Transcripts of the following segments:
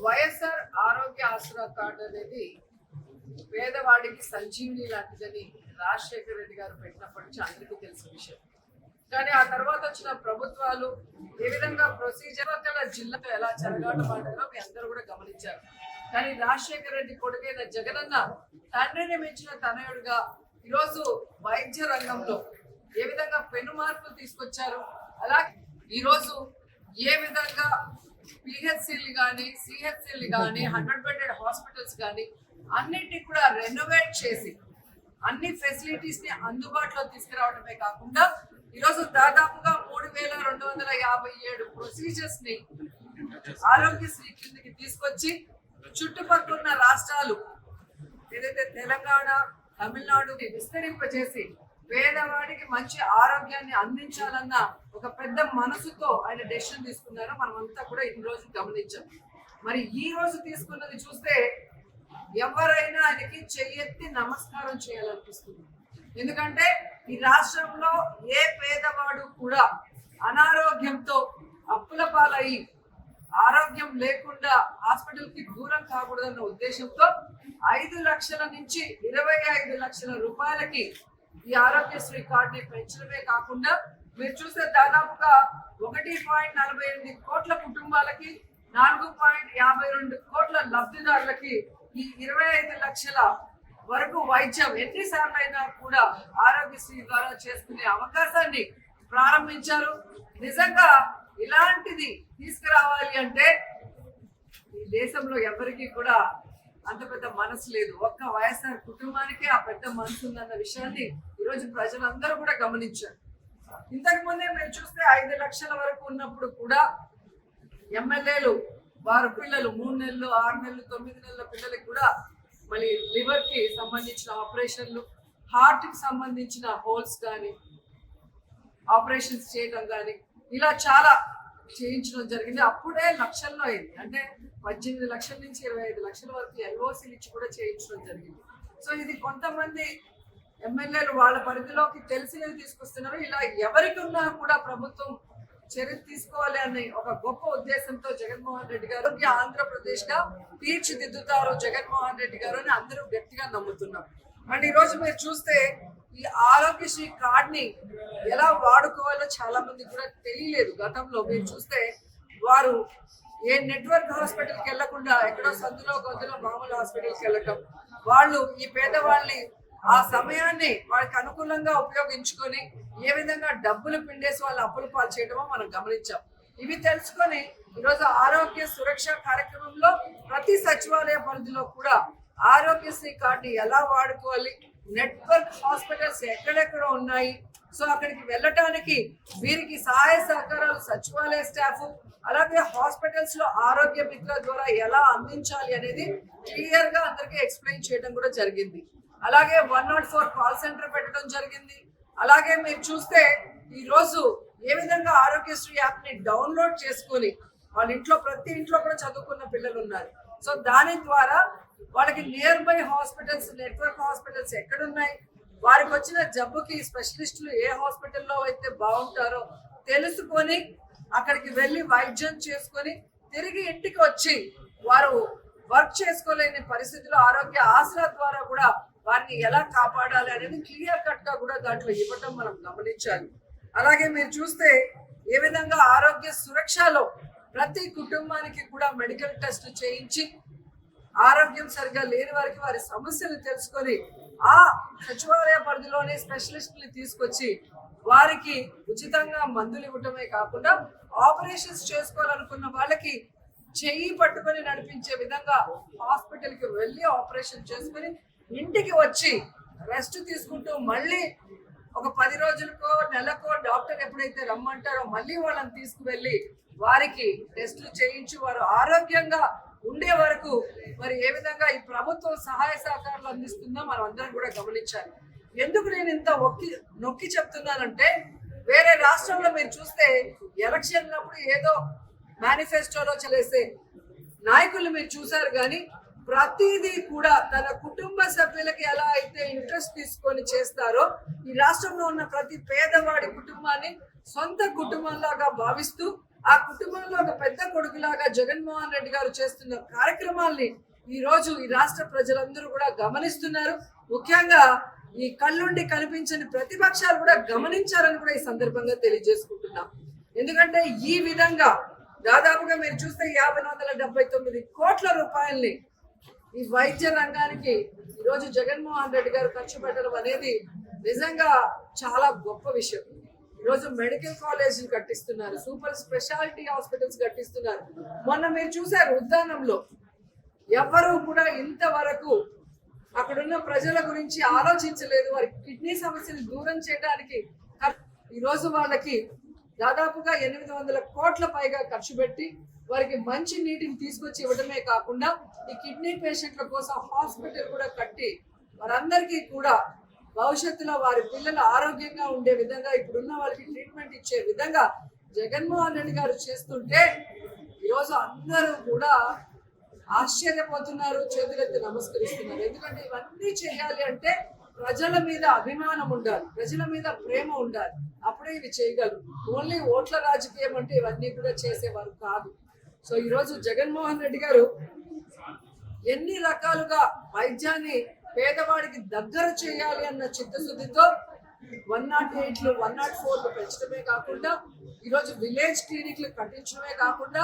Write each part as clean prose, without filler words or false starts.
వైఎస్ఆర్ ఆరోగ్య ఆసరా కార్డు అనేది పేదవాడికి సంజీవిని లాంటిదని రాజశేఖర రెడ్డి గారు పెట్టినప్పటి నుంచి అందరికీ తెలిసిన విషయం. కానీ ఆ తర్వాత వచ్చిన ప్రభుత్వాలు ఏ విధంగా ప్రొసీజర్ జిల్లాలో ఎలా చెలగాటమాడారో మీ అందరూ కూడా గమనించారు. కానీ రాజశేఖర రెడ్డి కొడుకైన జగనన్న తండ్రిని మించిన తనయుడుగా ఈరోజు వైద్య రంగంలో ఏ విధంగా పెను మార్పులు తీసుకొచ్చారు, అలాగే ఈరోజు ఏ విధంగా పిహెచ్సిలు కానీ సిహెచ్సిలు కానీ 100 బెడెడ్ హాస్పిటల్స్ కానీ అన్నిటినీ కూడా రెనోవేట్ చేసి అన్ని ఫెసిలిటీస్ ని అందుబాటులో తీసుకురావడమే కాకుండా ఈరోజు దాదాపుగా 3257 ప్రొసీజర్స్ ని ఆరోగ్యశ్రీ కిందకి తీసుకొచ్చి చుట్టుపక్కల ఉన్న రాష్ట్రాలు ఏదైతే తెలంగాణ తమిళనాడు విస్తరింపజేసి పేదవాడికి మంచి ఆరోగ్యాన్ని అందించాలన్న ఒక పెద్ద మనసుతో ఆయన డెసిషన్ తీసుకున్నారో మనం అంతా కూడా ఈ రోజు గమనించాం. మరి ఈ రోజు తీసుకున్నది చూస్తే ఎవరైనా ఆయనకి చెయ్యెత్తి నమస్కారం చేయాలనిపిస్తుంది. ఎందుకంటే ఈ రాష్ట్రంలో ఏ పేదవాడు కూడా అనారోగ్యంతో అప్పుల పాలయ్యి ఆరోగ్యం లేకుండా హాస్పిటల్ కి దూరం కాకూడదన్న ఉద్దేశంతో 5 లక్షల నుంచి 25 లక్షల రూపాయలకి ఈ ఆరోగ్యశ్రీ కార్డుని పెంచడమే కాకుండా మీరు చూస్తే దాదాపుగా 1.48 కోట్ల కుటుంబాలకి 4.52 కోట్ల లబ్ధిదారులకి ఈ 25 లక్షల వరకు వైద్యం ఎన్నిసార్లు అయినా కూడా ఆరోగ్యశ్రీ ద్వారా చేసుకునే అవకాశాన్ని ప్రారంభించారు. నిజంగా ఇలాంటిది తీసుకురావాలి అంటే ఈ దేశంలో ఎవరికి కూడా అంత పెద్ద మనసు లేదు. ఒక్క వైఎస్ఆర్ కుటుంబానికే ఆ పెద్ద మనసు ఉందన్న విషయాన్ని ఈరోజు ప్రజలందరూ కూడా గమనించారు. ఇంతకు ముందే మీరు చూస్తే 5 లక్షల వరకు ఉన్నప్పుడు కూడా ఎమ్మెల్యేలు వారి పిల్లలు 3 నెలలు 6 నెలలు 9 నెలల పిల్లలకి కూడా మళ్ళీ లివర్ కి సంబంధించిన ఆపరేషన్లు, హార్ట్ కి సంబంధించిన హోల్స్ కానీ ఆపరేషన్స్ చేయడం కానీ ఇలా చాలా చేయించడం జరిగింది. అప్పుడే లక్షల్లో అయింది. అంటే 18 లక్షల నుంచి 25 లక్షల వరకు ఎల్ఓసీలు ఇచ్చి కూడా చేయించడం జరిగింది. సో ఇది కొంతమంది ఎమ్మెల్యేలు వాళ్ళ పరిధిలోకి తెలిసినవి తీసుకొస్తున్నారు. ఇలా ఎవరికి ఉన్నా కూడా ప్రభుత్వం చర్య తీసుకోవాలి అనే ఒక గొప్ప ఉద్దేశంతో జగన్మోహన్ రెడ్డి గారు ఆంధ్రప్రదేశ్ గా తీర్చిదిద్దుతారు జగన్మోహన్ రెడ్డి గారు అని అందరూ గట్టిగా నమ్ముతున్నారు. అండ్ ఈ రోజు మీరు చూస్తే ఈ ఆరోగ్యశ్రీ కార్డ్ ని ఎలా వాడుకోవాలో చాలా మంది కూడా తెలియలేదు. గతంలో మీరు చూస్తే వారు ఏ నెట్వర్క్ హాస్పిటల్కి వెళ్లకుండా ఎక్కడో సందులో గొంతులో మామూలు హాస్పిటల్కి వెళ్ళటం, వాళ్ళు ఈ పేదవాళ్ళని ఆ సమయాన్ని వాళ్ళకి అనుకూలంగా ఉపయోగించుకొని ఏ విధంగా డబ్బులు పిండేసి వాళ్ళ అప్పులు పాలు చేయడమో మనం గమనించాం. ఇవి తెలుసుకొని ఈరోజు ఆరోగ్య సురక్ష కార్యక్రమంలో ప్రతి సచివాలయ పరిధిలో కూడా ఆరోగ్యశ్రీ కార్డు ఎలా వాడుకోవాలి, నెట్వర్క్ హాస్పిటల్స్ ఎక్కడెక్కడ ఉన్నాయి, సో అక్కడికి వెళ్ళటానికి వీరికి సహాయ సహకారాలు సచివాలయ స్టాఫ్ అలాగే హాస్పిటల్స్ లో ఆరోగ్య మిత్ర ద్వారా ఎలా అందించాలి అనేది క్లియర్ గా అందరికీ ఎక్స్ప్లెయిన్ చేయడం కూడా జరిగింది. అలాగే 104 కాల్ సెంటర్ పెట్టడం జరిగింది. అలాగే మీరు చూస్తే ఈ రోజు ఏ విధంగా ఆరోగ్యశ్రీ యాప్ ని డౌన్లోడ్ చేసుకొని వాళ్ళ ఇంట్లో ప్రతి ఇంట్లో కూడా చదువుకున్న పిల్లలు ఉన్నారు. సో దాని ద్వారా వాళ్ళకి near by hospitals network hospitals ఎక్కడున్నాయి, వారికి వచ్చిన జబ్బుకి స్పెషలిస్టులు ఏ హాస్పిటల్లో అయితే బాగుంటారో తెలుసుకొని అక్కడికి వెళ్ళి వైద్యం చేసుకొని తిరిగి ఇంటికి వచ్చి వారు వర్క్ చేసుకోలేని పరిస్థితుల్లో ఆరోగ్య ఆసరా ద్వారా కూడా వారిని ఎలా కాపాడాలి అనేది క్లియర్ కట్ గా కూడా దాంట్లో ఇవ్వటం మనం గమనించాలి. అలాగే మీరు చూస్తే ఏ విధంగా ఆరోగ్య సురక్షలో ప్రతి కుటుంబానికి కూడా మెడికల్ టెస్ట్ చేయించి ఆరోగ్యం సరిగా లేని వారికి వారి సమస్యలు తెలుసుకొని ఆ సచివాలయ పరిధిలోనే స్పెషలిస్టులు తీసుకొచ్చి వారికి ఉచితంగా మందులు ఇవ్వటమే కాకుండా ఆపరేషన్స్ చేసుకోవాలనుకున్న వాళ్ళకి చెయ్యి పట్టుకొని నడిపించే విధంగా హాస్పిటల్కి వెళ్ళి ఆపరేషన్ చేసుకొని ఇంటికి వచ్చి రెస్ట్ తీసుకుంటూ మళ్ళీ ఒక 10 రోజులకో నెలకో డాక్టర్ ఎప్పుడైతే రమ్మంటారో మళ్ళీ వాళ్ళని తీసుకువెళ్ళి వారికి టెస్టులు చేయించి వారు ఆరోగ్యంగా ఉండే వరకు మరి ఏ విధంగా ఈ ప్రభుత్వం సహాయ సహకారాలు అందిస్తుందో మనం అందరం కూడా గమనించాలి. ఎందుకు నేను ఇంత నొక్కి చెప్తున్నానంటే వేరే రాష్ట్రంలో మీరు చూస్తే ఎలక్షన్ అప్పుడు ఏదో మేనిఫెస్టోలో చలేసే నాయకులు మీరు చూసారు, కానీ ప్రతిదీ కూడా తన కుటుంబ సభ్యులకి ఎలా అయితే ఇంట్రెస్ట్ తీసుకొని చేస్తారో ఈ రాష్ట్రంలో ఉన్న ప్రతి పేదవాడి కుటుంబాన్ని సొంత కుటుంబంలాగా భావిస్తూ ఆ కుటుంబంలో ఒక పెద్ద కొడుకులాగా జగన్మోహన్ రెడ్డి గారు చేస్తున్న కార్యక్రమాల్ని ఈ రోజు ఈ రాష్ట్ర ప్రజలందరూ కూడా గమనిస్తున్నారు. ముఖ్యంగా ఈ కళ్ళుండి కనిపించని ప్రతిపక్షాలు కూడా గమనించారని కూడా ఈ సందర్భంగా తెలియజేసుకుంటున్నాం. ఎందుకంటే ఈ విధంగా దాదాపుగా మీరు చూస్తే 579 కోట్ల రూపాయల్ని ఈ వైద్య రంగానికి ఈరోజు జగన్మోహన్ రెడ్డి గారు ఖర్చు పెట్టడం అనేది నిజంగా చాలా గొప్ప విషయం. ఈరోజు మెడికల్ కాలేజీలు కట్టిస్తున్నారు, సూపర్ స్పెషాలిటీ హాస్పిటల్స్ కట్టిస్తున్నారు. మొన్న మీరు చూసారు ఉద్దానంలో ఎవ్వరూ కూడా ఇంతవరకు అక్కడున్న ప్రజల గురించి ఆలోచించలేదు. వారి కిడ్నీ సమస్యను దూరం చేయడానికి ఈరోజు వాళ్ళకి దాదాపుగా 800 కోట్ల పైగా ఖర్చు పెట్టి వారికి మంచి నీటిని తీసుకొచ్చి ఇవ్వడమే కాకుండా ఈ కిడ్నీ పేషెంట్ల కోసం హాస్పిటల్ కూడా కట్టి వారందరికీ కూడా భవిష్యత్తులో వారి పిల్లలు ఆరోగ్యంగా ఉండే విధంగా ఇప్పుడున్న వాళ్ళకి ట్రీట్మెంట్ ఇచ్చే విధంగా జగన్మోహన్ రెడ్డి గారు చేస్తుంటే ఈరోజు అందరూ కూడా ఆశ్చర్యపోతున్నారు, చేతులెత్తి నమస్కరిస్తున్నారు. ఎందుకంటే ఇవన్నీ చేయాలి అంటే ప్రజల మీద అభిమానం ఉండాలి, ప్రజల మీద ప్రేమ ఉండాలి, అప్పుడే ఇవి చేయగలరు. ఓన్లీ ఓట్ల రాజకీయం అంటే ఇవన్నీ కూడా చేసేవారు కాదు. సో ఈరోజు జగన్మోహన్ రెడ్డి గారు ఎన్ని రకాలుగా వైద్యాన్ని పేదవాడికి దగ్గర చేయాలి అన్న చిత్తశుద్ధితో 108లు 104లు పెంచడమే కాకుండా ఈరోజు విలేజ్ క్లినిక్లు కట్టించడమే కాకుండా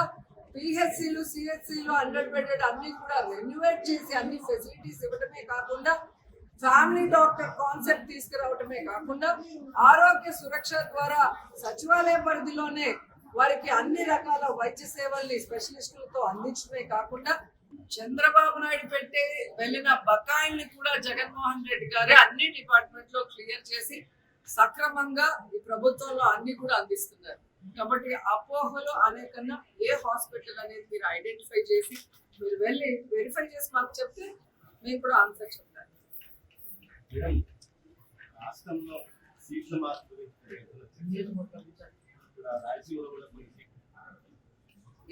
పిహెచ్సిలు సిహెచ్సిలు 100 బెడెడ్ అన్ని కూడా రెన్యువేట్ చేసి అన్ని ఫెసిలిటీస్ ఇవ్వడమే కాకుండా ఫ్యామిలీ డాక్టర్ కాన్సెప్ట్ తీసుకురావటమే కాకుండా ఆరోగ్య సురక్ష ద్వారా సచివాలయ పరిధిలోనే వారికి అన్ని రకాల వైద్య సేవల్ని స్పెషలిస్టులతో అందించడమే కాకుండా చంద్రబాబు నాయుడు పెట్టి వెళ్ళిన బకాయిల్ని కూడా జగన్మోహన్ రెడ్డి గారే అన్ని డిపార్ట్మెంట్ లో క్లియర్ చేసి సక్రమంగా ఈ ప్రభుత్వంలో అన్ని కూడా అందిస్తున్నారు. కాబట్టి అపోహలు అనేకన్నా ఏ హాస్పిటల్ అనేది మీరు ఐడెంటిఫై చేసి మీరు వెళ్ళి వెరిఫై చేసి మాకు చెప్తే మేము కూడా ఆన్సర్ చెప్తాను.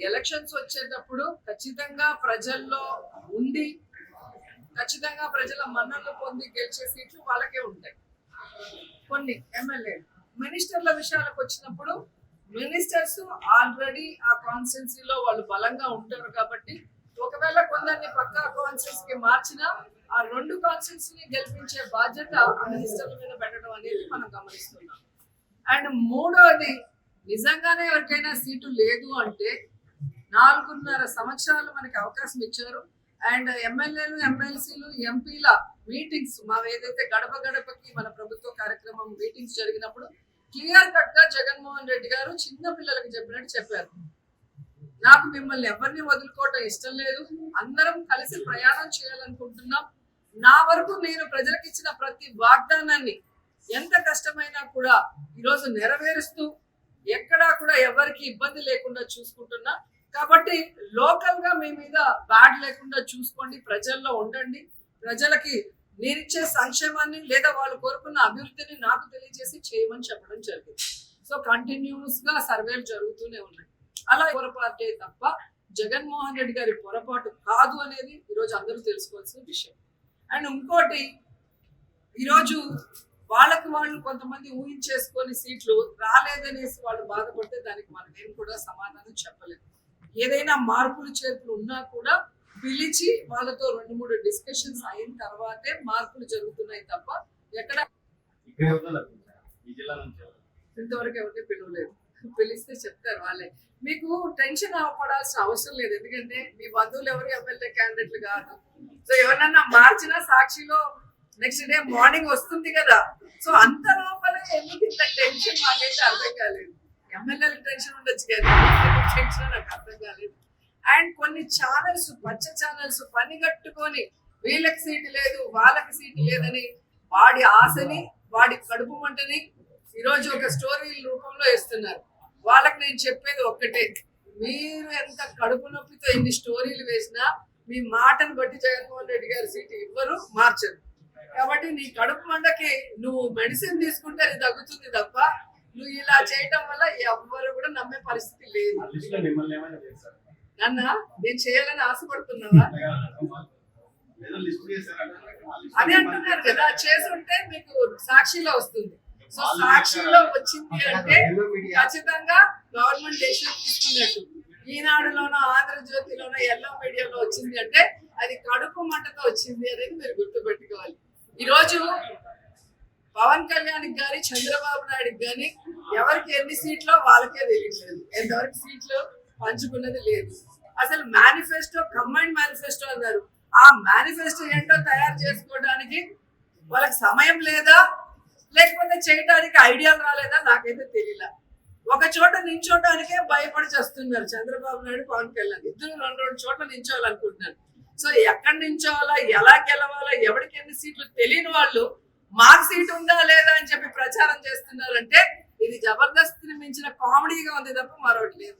ఎలక్షన్స్ వచ్చేటప్పుడు ఖచ్చితంగా ప్రజల్లో ఉండి ఖచ్చితంగా ప్రజల మన్ననలు పొంది గెలిచే సీట్లు వాళ్ళకే ఉంటాయి. కొన్ని ఎమ్మెల్యే మినిస్టర్ల విషయాలకు వచ్చినప్పుడు మినిస్టర్స్ ఆల్రెడీ ఆ కాన్స్టిట్యున్సీలో వాళ్ళు బలంగా ఉంటారు కాబట్టి ఒకవేళ కొందరిని పక్కా కాన్స్టిట్యున్సీకి మార్చినా ఆ 2 కాన్స్టిట్యున్సీని గెలిపించే బాధ్యత మినిస్టర్ల మీద పెట్టడం అనేది మనం గమనిస్తున్నాం. అండ్ మూడోది నిజంగానే ఎవరికైనా సీటు లేదు అంటే 4.5 సంవత్సరాలు మనకి అవకాశం ఇచ్చారు. అండ్ ఎమ్మెల్యేలు ఎమ్మెల్సీలు ఎంపీల మీటింగ్స్ మా ఏదైతే గడప గడపకి మన ప్రభుత్వ కార్యక్రమం మీటింగ్స్ జరిగినప్పుడు క్లియర్ కట్ గా జగన్మోహన్ రెడ్డి గారు చిన్న పిల్లలకు చెప్పినట్టు చెప్పారు, నాకు మిమ్మల్ని ఎవరిని వదులుకోవటం ఇష్టం లేదు, అందరం కలిసి ప్రయాణం చేయాలనుకుంటున్నాం. నా వరకు నేను ప్రజలకు ఇచ్చిన ప్రతి వాగ్దానాన్ని ఎంత కష్టమైనా కూడా ఈరోజు నెరవేరుస్తూ ఎక్కడా కూడా ఎవరికి ఇబ్బంది లేకుండా చూసుకుంటున్నా. కాబట్టి లోకల్ గా మీ మీద బ్యాడ్ లేకుండా చూసుకోండి, ప్రజల్లో ఉండండి, ప్రజలకి నేనిచ్చే సంక్షేమాన్ని లేదా వాళ్ళు కోరుకున్న అభివృద్ధిని నాకు తెలియజేసి చేయమని చెప్పడం జరిగింది. సో కంటిన్యూస్ గా సర్వేలు జరుగుతూనే ఉన్నాయి. అలా పొరపాటే తప్ప జగన్మోహన్ రెడ్డి గారి పొరపాటు కాదు అనేది ఈరోజు అందరూ తెలుసుకోవాల్సిన విషయం. అండ్ ఇంకోటి, ఈరోజు వాళ్ళకి వాళ్ళు కొంతమంది ఊహించేసుకొని సీట్లు రాలేదనేసి వాళ్ళు బాధపడితే దానికి మనం ఏం కూడా సమాధానం చెప్పలేదు. ఏదైనా మార్పులు చేర్పులు ఉన్నా కూడా పిలిచి వాళ్ళతో 2-3 డిస్కషన్స్ అయిన తర్వాతే మార్పులు జరుగుతున్నాయి తప్ప ఎక్కడ ఇంతవరకు ఎవరిని పిలవలేదు. పిలిస్తే చెప్తారు వాళ్ళే. మీకు టెన్షన్ అవ్వపడాల్సిన అవసరం లేదు, ఎందుకంటే మీ బంధువులు ఎవరు ఎమ్మెల్యే క్యాండిడేట్లు కాదు. సో ఎవరన్నా మార్చినా సాక్షిలో నెక్స్ట్ డే మార్నింగ్ వస్తుంది కదా. సో అంత లోపలే ఎందుకు ఇంత టెన్షన్ మాకైతే అర్థం కాలేదు. ఎమ్మెల్యేలకు టెన్షన్ ఉండొచ్చు కానీ టెన్షన్ నాకు అర్థం కాలేదు. అండ్ కొన్ని ఛానల్స్ పచ్చ ఛానల్స్ పని కట్టుకొని వీళ్ళకి సీటు లేదు వాళ్ళకి సీటు లేదని వాడి ఆశని వాడి కడుపు మంటని ఈరోజు ఒక స్టోరీ రూపంలో వేస్తున్నారు. వాళ్ళకి నేను చెప్పేది ఒక్కటే, మీరు ఎంత కడుపు నొప్పితో ఎన్ని స్టోరీలు వేసినా మీ మాటను బట్టి జగన్మోహన్ రెడ్డి గారి సీటు ఇవ్వరు, మార్చరు. కాబట్టి నీ కడుపు మండకి నువ్వు మెడిసిన్ తీసుకుంటే అది తగ్గుతుంది తప్ప నువ్వు ఇలా చేయటం వల్ల ఎవ్వరు కూడా నమ్మే పరిస్థితి లేదు. అన్న నేను చేయాలని ఆశపడుతున్నావా? అదే అంటున్నారు కదా, చేసుంటే మీకు సాక్షిలో వస్తుంది. సో సాక్షిలో వచ్చింది అంటే ఖచ్చితంగా గవర్నమెంట్ డెసిషన్ తీసుకున్నట్టు. ఈనాడులోనో ఆంధ్రజ్యోతిలోనో ఎల్లో మీడియాలో వచ్చింది అంటే అది కడుపు మంటతో వచ్చింది అనేది మీరు గుర్తుపెట్టుకోవాలి. ఈరోజు పవన్ కళ్యాణ్ గాని చంద్రబాబు నాయుడు గాని ఎవరికి ఎన్ని సీట్లో వాళ్ళకే తెలియట్లేదు, ఎంతవరకు సీట్లు పంచుకున్నది లేదు. అసలు మేనిఫెస్టో కంబైన్డ్ మేనిఫెస్టో అన్నారు. ఆ మేనిఫెస్టో ఏంటో తయారు చేసుకోవడానికి వాళ్ళకి సమయం లేదా, లేకపోతే చేయడానికి ఐడియాలు రాలేదా నాకైతే తెలియలా. ఒక చోట నించోటానికే భయపడి చేస్తున్నారు చంద్రబాబు నాయుడు పవన్ కళ్యాణ్. ఇద్దరు రెండు చోట్ల నించోవాలనుకుంటున్నారు. సో ఎక్కడి నించోవాలా, ఎలా గెలవాలా, ఎవరికి ఎన్ని సీట్లు తెలియని వాళ్ళు మాకు సీట్ ఉందా లేదా అని చెప్పి ప్రచారం చేస్తున్నారంటే ఇది జబర్దస్త్ని మించిన కామెడీగా ఉంది తప్ప మరొకటి లేదు.